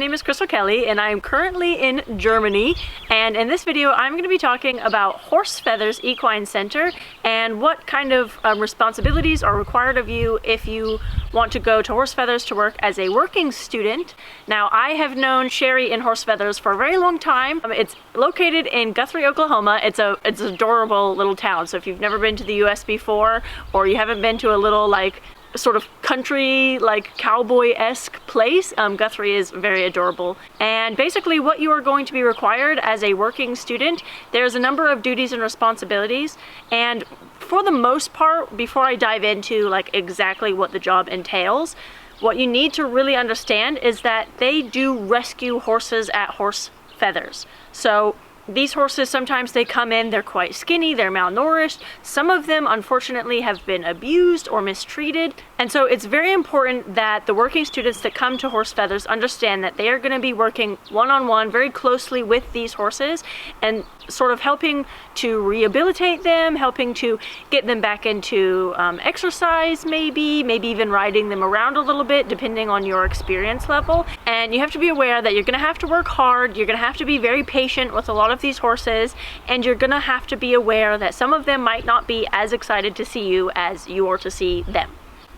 name is Crystal Kelly and I'm currently in Germany, and in this video I'm going to be talking about Horse Feathers Equine Center and what kind of responsibilities are required of you if you want to go to Horse Feathers to work as a working student. Now, I have known Sherry in Horse Feathers for a very long time. It's located in Guthrie, Oklahoma. It's an adorable little town, so if you've never been to the US before, or you haven't been to a little like sort of country, like cowboy-esque place, Guthrie is very adorable. And basically what you are going to be required as a working student, there's a number of duties and responsibilities, and for the most part, before I dive into like exactly what the job entails, what you need to really understand is that they do rescue horses at Horse Feathers. So these horses, sometimes they come in, they're quite skinny, they're malnourished. Some of them, unfortunately, have been abused or mistreated. And so it's very important that the working students that come to Horse Feathers understand that they are going to be working one-on-one very closely with these horses and sort of helping to rehabilitate them, helping to get them back into exercise maybe even riding them around a little bit depending on your experience level. And you have to be aware that you're going to have to work hard, you're going to have to be very patient with a lot of these horses, and you're going to have to be aware that some of them might not be as excited to see you as you are to see them.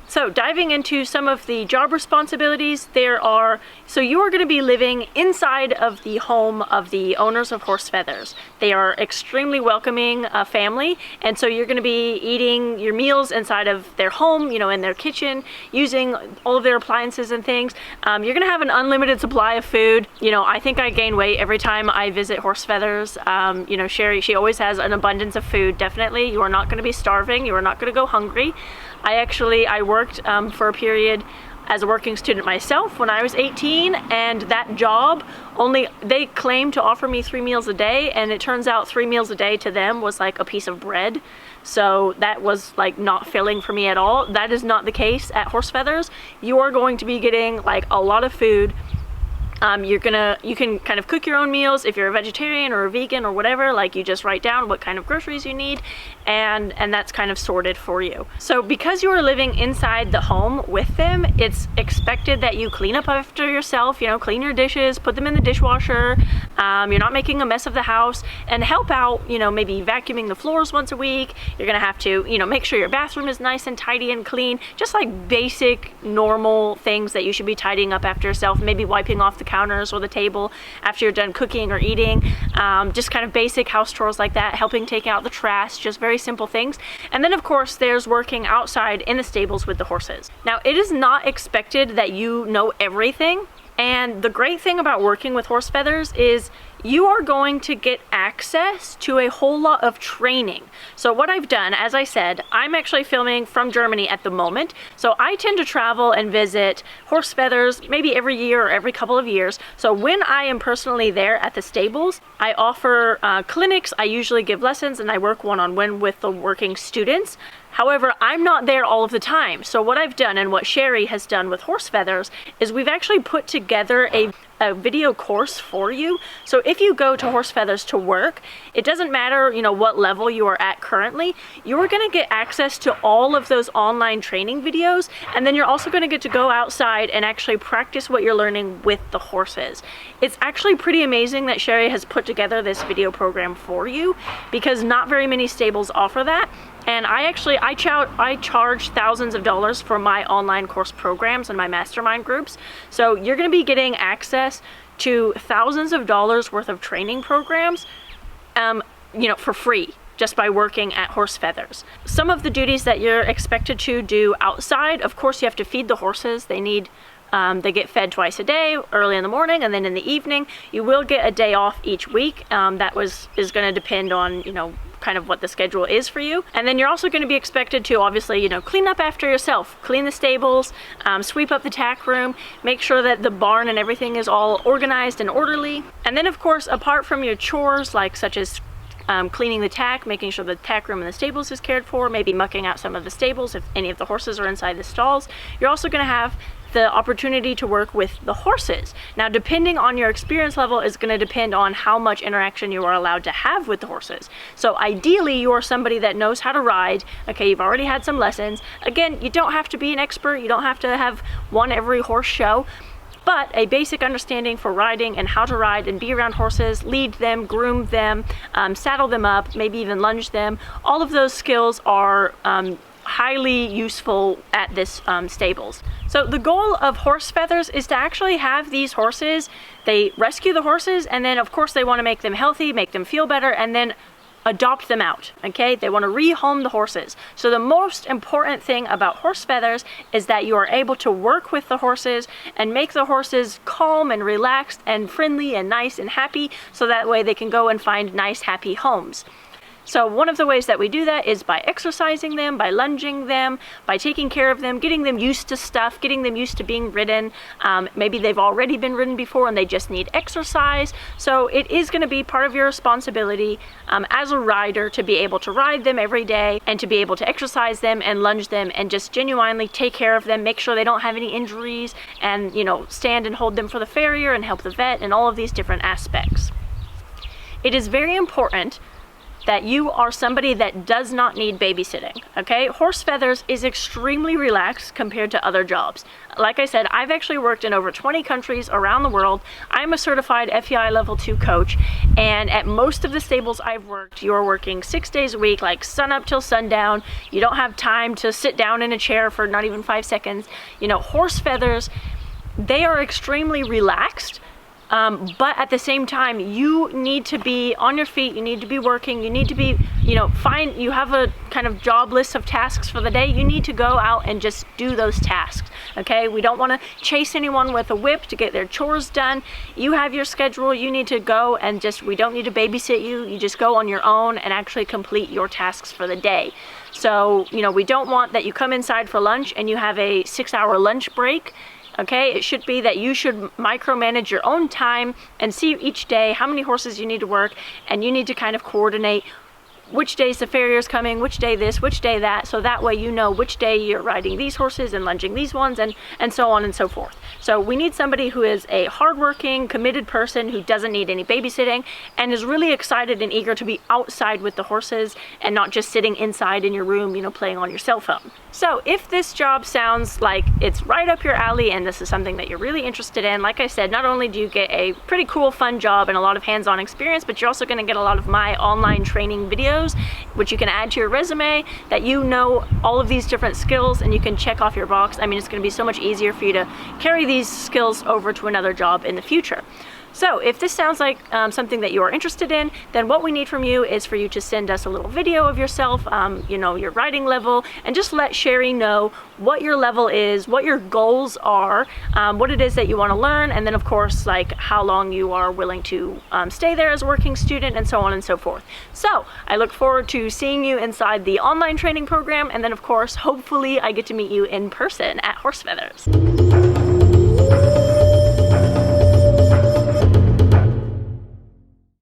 So diving into some of the job responsibilities, so you are going to be living inside of the home of the owners of Horse Feathers. They are extremely welcoming family, and so you're going to be eating your meals inside of their home, in their kitchen, using all of their appliances and things. You're going to have an unlimited supply of food. I think I gain weight every time I visit Horse Feathers. Sherry, she always has an abundance of food, definitely. You are not going to be starving. You are not going to go hungry. I worked for a period as a working student myself when I was 18, and that job they claimed to offer me 3 meals a day, and it turns out 3 meals a day to them was like a piece of bread. So that was like not filling for me at all. That is not the case at Horse Feathers. You are going to be getting like a lot of food. You can kind of cook your own meals if you're a vegetarian or a vegan or whatever. Like, you just write down what kind of groceries you need, and that's kind of sorted for you. So because you are living inside the home with them, it's expected that you clean up after yourself, clean your dishes, put them in the dishwasher, you're not making a mess of the house, and help out, maybe vacuuming the floors once a week. You're gonna have to, make sure your bathroom is nice and tidy and clean, just like basic normal things that you should be tidying up after yourself, maybe wiping off the counters or the table after you're done cooking or eating, just kind of basic house chores like that, helping take out the trash, just very simple things. And then of course there's working outside in the stables with the horses. Now, it is not expected that you know everything, and the great thing about working with Horse Feathers is you are going to get access to a whole lot of training. So what I've done, as I said, I'm actually filming from Germany at the moment. So I tend to travel and visit Horse Feathers maybe every year or every couple of years. So when I am personally there at the stables, I offer clinics, I usually give lessons, and I work one-on-one with the working students. However, I'm not there all of the time. So what I've done, and what Sherry has done with Horse Feathers, is we've actually put together a video course for you. So if you go to Horse Feathers to work, it doesn't matter, what level you are at currently, you're going to get access to all of those online training videos, and then you're also going to get to go outside and actually practice what you're learning with the horses. It's actually pretty amazing that Sherry has put together this video program for you, because not very many stables offer that. And I charge thousands of dollars for my online course programs and my mastermind groups. So you're going to be getting access to thousands of dollars worth of training programs, for free, just by working at Horse Feathers. Some of the duties that you're expected to do outside, of course, you have to feed the horses. They get fed twice a day, early in the morning and then in the evening. You will get a day off each week. That is going to depend on, kind of what the schedule is for you. And then you're also going to be expected to obviously, clean up after yourself, clean the stables, sweep up the tack room, make sure that the barn and everything is all organized and orderly. And then of course, apart from your chores, such as cleaning the tack, making sure the tack room and the stables is cared for, maybe mucking out some of the stables if any of the horses are inside the stalls, you're also going to have the opportunity to work with the horses. Now, depending on your experience level is going to depend on how much interaction you are allowed to have with the horses. So ideally, you are somebody that knows how to ride. Okay, you've already had some lessons. Again, you don't have to be an expert. You don't have to have won every horse show. but a basic understanding for riding and how to ride and be around horses, lead them, groom them, saddle them up, maybe even lunge them. All of those skills are highly useful at this stables. So the goal of Horse Feathers is to actually have these horses, they rescue the horses, and then of course they want to make them healthy, make them feel better, and then adopt them out, okay? They want to rehome the horses. So the most important thing about Horse Feathers is that you are able to work with the horses and make the horses calm and relaxed and friendly and nice and happy, so that way they can go and find nice, happy homes. So one of the ways that we do that is by exercising them, by lunging them, by taking care of them, getting them used to stuff, getting them used to being ridden. Maybe they've already been ridden before and they just need exercise. So it is going to be part of your responsibility as a rider to be able to ride them every day and to be able to exercise them and lunge them and just genuinely take care of them, make sure they don't have any injuries, and, you know, stand and hold them for the farrier and help the vet and all of these different aspects. It is very important that you are somebody that does not need babysitting, okay? Horse Feathers is extremely relaxed compared to other jobs. Like I said, I've actually worked in over 20 countries around the world. I'm a certified FEI level 2 coach, and at most of the stables I've worked, you're working 6 days a week, like sun up till sundown. You don't have time to sit down in a chair for not even 5 seconds. You know, Horse Feathers, they are extremely relaxed. But at the same time, you need to be on your feet, you need to be working, you need to be, you know, you have a kind of job list of tasks for the day. You need to go out and just do those tasks, okay? We don't want to chase anyone with a whip to get their chores done. You have your schedule, you need to go and we don't need to babysit you. You just go on your own and actually complete your tasks for the day. So, you know, we don't want that you come inside for lunch and you have a 6-hour lunch break. Okay, it should be that you should micromanage your own time and see each day how many horses you need to work, and you need to kind of coordinate which days the farrier's coming, which day this, which day that, so that way you know which day you're riding these horses and lunging these ones, and so on and so forth. So we need somebody who is a hardworking, committed person who doesn't need any babysitting and is really excited and eager to be outside with the horses and not just sitting inside in your room, you know, playing on your cell phone. So if this job sounds like it's right up your alley and this is something that you're really interested in, like I said, not only do you get a pretty cool, fun job and a lot of hands-on experience, but you're also going to get a lot of my online training videos, which you can add to your resume, that you know all of these different skills and you can check off your box. I mean, it's going to be so much easier for you to carry these skills over to another job in the future. So if this sounds like something that you are interested in, then what we need from you is for you to send us a little video of yourself, you know, your riding level, and just let Sherry know what your level is, what your goals are, what it is that you want to learn, and then of course, like how long you are willing to stay there as a working student, and so on and so forth. So I look forward to seeing you inside the online training program, and then of course, hopefully I get to meet you in person at Horse Feathers.